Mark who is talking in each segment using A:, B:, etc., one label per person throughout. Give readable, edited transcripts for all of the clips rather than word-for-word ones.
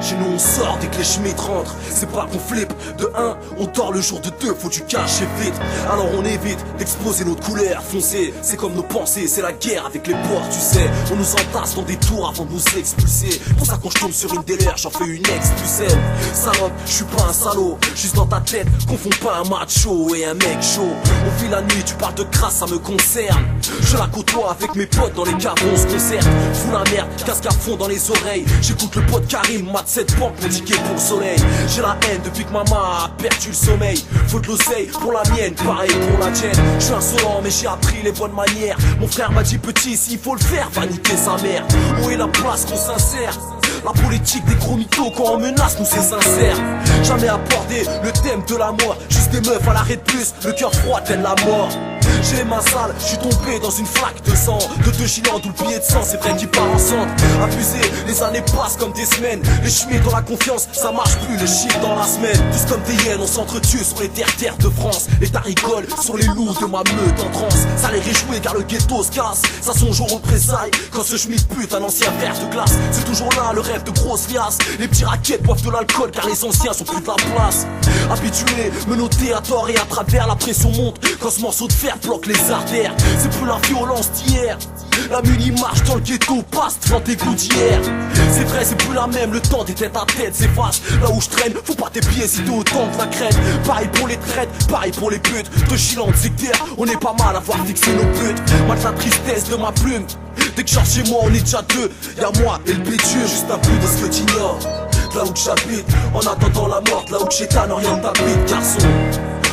A: Chez nous on sort dès que les Schmitt rentrent. C'est pas qu'on flippe, de 1 on dort le jour de 2, faut du cash et vite. Alors on évite d'exposer notre couleur foncée. C'est comme nos pensées, c'est la guerre avec les porcs, tu sais. On nous entasse dans des tours avant de nous expulser. Pour ça quand je tombe sur une délire, j'en fais une ex plus saine. Salope, je suis pas un salaud, juste dans ta tête, confonds pas un macho et un mec chaud. On vit la nuit, tu parles de crasse, ça me concerne. Je la côtoie avec mes potes dans les caves, on se concerte. Fous la merde, casque à fond dans les oreilles. J'écoute le pote Karim, mat 7 banques, mon ticket pour le soleil. J'ai la haine depuis que maman a perdu le sommeil. Faut de l'oseille pour la mienne, pareil pour la tienne. Je suis insolent mais j'ai appris les bonnes manières. Mon frère m'a dit petit, s'il faut le faire, va niquer sa mère. Où est la place qu'on s'insère? La politique des gros mythos, quand on menace, nous c'est sincère. Jamais abordé le thème de la mort. Juste des meufs à l'arrêt de plus, le cœur froid tel la mort. J'ai ma salle, je suis tombé dans une flaque de sang. De 2 gilets d'où le billet de sang, c'est vrai qu'il part en centre. Abusé, les années passent comme des semaines. Les chemins dans la confiance, ça marche plus, les chiffres dans la semaine. Tous comme des hyènes, on s'entretue sur les terres de France. L'État rigole sur les loups de ma meute en transe. Ça les réjouit car le ghetto se casse. Ça songe aux représailles quand ce schmitt pute un ancien frère de classe. C'est toujours là le rêve de grosse liasse. Les petits raquettes boivent de l'alcool car les anciens sont plus de la place. Habitué, menotté à tort et à travers, la pression monte quand ce morceau de fer bloque les artères. C'est plus la violence d'hier. La muni marche dans le ghetto, passe devant tes coups d'hier. C'est vrai, c'est plus la même, le temps des têtes à tête s'efface. Là où je traîne, faut pas tes pieds si t'es autant de la crête. Pareil pour les traites, pareil pour les putes. De chilantes sectaires, on est pas mal à voir fixer nos buts. Malgré la tristesse de ma plume, dès que j'arrive chez moi, on est déjà deux. Y'a moi et le bédieu, juste un peu de ce que t'ignores. Là où que j'habite, en attendant la mort, là où que j'étane, rien t'habite, garçon.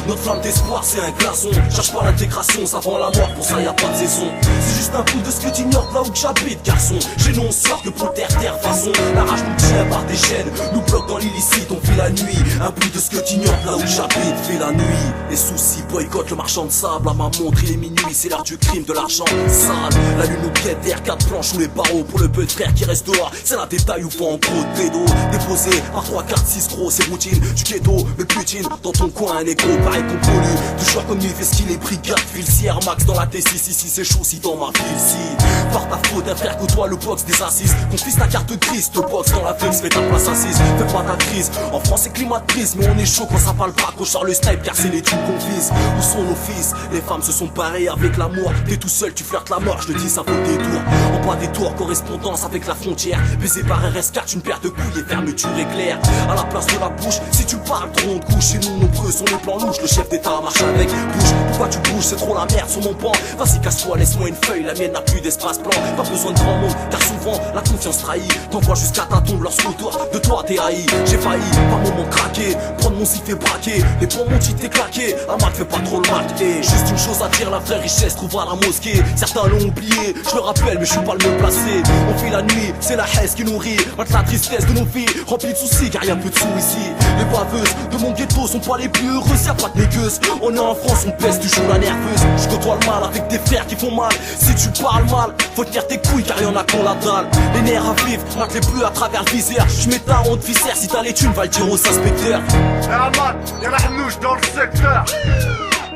A: Notre flamme d'espoir c'est un glaçon. Cherche pas l'intégration, ça vend la mort, pour ça y a pas de saison. C'est juste un bout de ce que t'ignores là où que j'habite, garçon. Chez nous on sort que pour terre façon. La rage nous tient par des chaînes, nous bloque dans l'illicite, on fait la nuit. Un bout de ce que t'ignores là où que j'habite, fait la nuit. Les soucis boycottent le marchand de sable. À ma montre il est minuit, c'est l'heure du crime, de l'argent sale. La lune nous quête derrière 4 planches ou les barreaux. Pour le peu de frère qui reste dehors, c'est la détail ou pas en gros de pédo. Déposé par 3, 4, 6 gros, c'est routine du ghetto. Mais Poutine, dans ton coin un écho qu'on pollue. Toujours comme lui fait ce qu'il est, brigade, filcière, max dans la T6, ici c'est chaud si dans ma ville si. Par ta faute, un frère côtoie le box des assises. Confise ta carte grise, te box dans la flex, fais ta place assise. Fais pas ta crise, en France c'est climat de prise. Mais on est chaud quand ça parle pas, quand le snipe car c'est les trucs qu'on vise. Où sont nos fils? Les femmes se sont parées avec l'amour. T'es tout seul, tu flirtes la mort, je te dis ça vaut le détour. En bas des tours, correspondance avec la frontière. Baisé par RS4, une paire de couilles et fermeture éclair. À la place de la bouche, si tu parles trop on te couche. Chez nous nombreux sont les plans louches, le chef d'état marche avec. Bouge, pourquoi tu bouges, c'est trop la merde sur mon banc. Vas-y casse-toi, laisse-moi une feuille, la mienne n'a plus d'espace blanc. Pas besoin de grand monde, car souvent la confiance trahit. T'envoies jusqu'à ta tombe lorsqu'autour de toi t'es haï. J'ai failli, par moment craquer, prendre mon sifflet braqué. Les bons mon t'es claqué, un mal fait pas trop le mal. Et juste une chose à dire, la vraie richesse trouve à la mosquée. Certains l'ont oublié, je le rappelle mais je suis pas le mieux placé. On fait la nuit, c'est la haisse qui nourrit. Malgré la tristesse de nos vies, remplie de soucis car y'a peu de sous ici. Les baveuses de mon ghetto sont pas les plus heureuses, y'a pas de négueuses. On est en France, on pèse toujours la nerveuse. Je côtoie le mal avec des frères qui font mal. Si tu parles mal, faut tenir tes couilles car y'en a qu'on la dalle. Les nerfs à vivre, mate les bleus à travers le viseur. J'mets ta honte viscère, si t'as les thunes, va le dire aux inspecteurs.
B: Eh Ahmad, y'a la hnouche dans le secteur.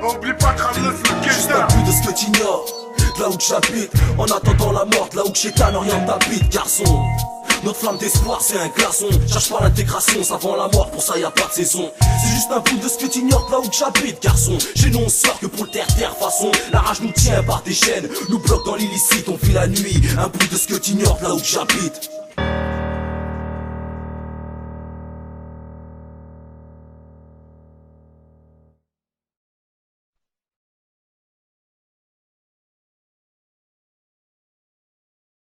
B: Oublie pas de ramener le
A: Juste un bout de ce que t'ignores, là où que j'habite. En attendant la mort, là où que j'étane, rien t'habite, garçon. Notre flamme d'espoir c'est un glaçon. Cherche pas l'intégration, ça vend la mort, pour ça y a pas de saison. C'est juste un bout de ce que t'ignores là où que j'habite, garçon. Chez nous on sort que pour le terre façon. La rage nous tient par des chaînes, nous bloque dans l'illicite, on fait la nuit. Un bout de ce que t'ignores là où que j'habite.